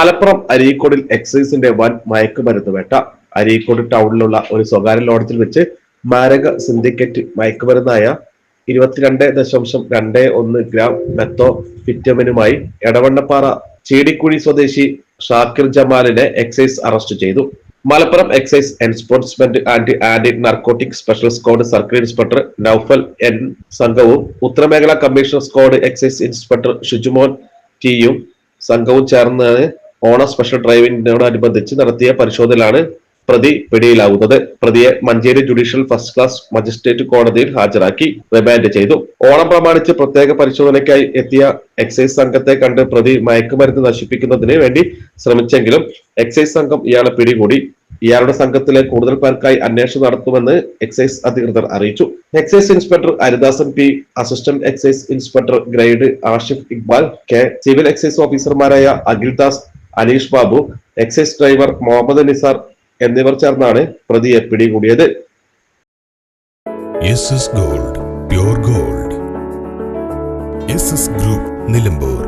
മലപ്പുറം അരീക്കോടിൽ എക്സൈസിന്റെ വൻ മയക്കുമരുന്ന് വേട്ട. അരീക്കോട് ടൗണിലുള്ള ഒരു സ്വകാര്യ ലോഡ്ജിൽ വെച്ച് മാരക സിൻഡിക്കേറ്റ് മയക്കുമരുന്നായ 22.21 ഗ്രാം മെത്തോ ഫിറ്റമിനുമായി എടവണ്ണപ്പാറ ചീടിക്കുഴി സ്വദേശി ഷാക്കിർ ജമാലിനെ എക്സൈസ് അറസ്റ്റ് ചെയ്തു. Malappuram excise enforcement and anti narcotic special squad circle inspector Noufal N സംഘവും ഉത്തരമേഖലാ commissioner squad excise inspector Shijumon ടിയും സംഘവും ചേർന്നാണ് ഓണം സ്പെഷ്യൽ ഡ്രൈവിനോടനുബന്ധിച്ച് നടത്തിയ പരിശോധനയിലാണ് പ്രതി പിടിയിലാവുന്നത്. പ്രതിയെ Manjeri judicial first class magistrate കോടതിയിൽ ഹാജരാക്കി റിമാൻഡ് ചെയ്തു. ഓണം പ്രമാണിച്ച് പ്രത്യേക പരിശോധനയ്ക്കായി എത്തിയ എക്സൈസ് സംഘത്തെ കണ്ട് പ്രതി മയക്കുമരുന്ന് നശിപ്പിക്കുന്നതിന് വേണ്ടി ശ്രമിച്ചെങ്കിലും എക്സൈസ് സംഘം ഇയാളെ പിടികൂടി. ഇയാളുടെ സംഘത്തിലെ കൂടുതൽ പേർക്കായി അന്വേഷണം നടത്തുമെന്ന് എക്സൈസ് അധികൃതർ അറിയിച്ചു. Excise inspector Haridasan P, assistant excise inspector grade Ashif Iqbal K, civil excise ഓഫീസർമാരായ അഖിൽദാസ്, അനീഷ് ബാബു, എക്സൈസ് ഡ്രൈവർ മുഹമ്മദ് നിസാർ എന്നിവർ ചേർന്നാണ് പ്രതിയെ പിടികൂടിയത്. Gold, pure gold. Group Nilambur.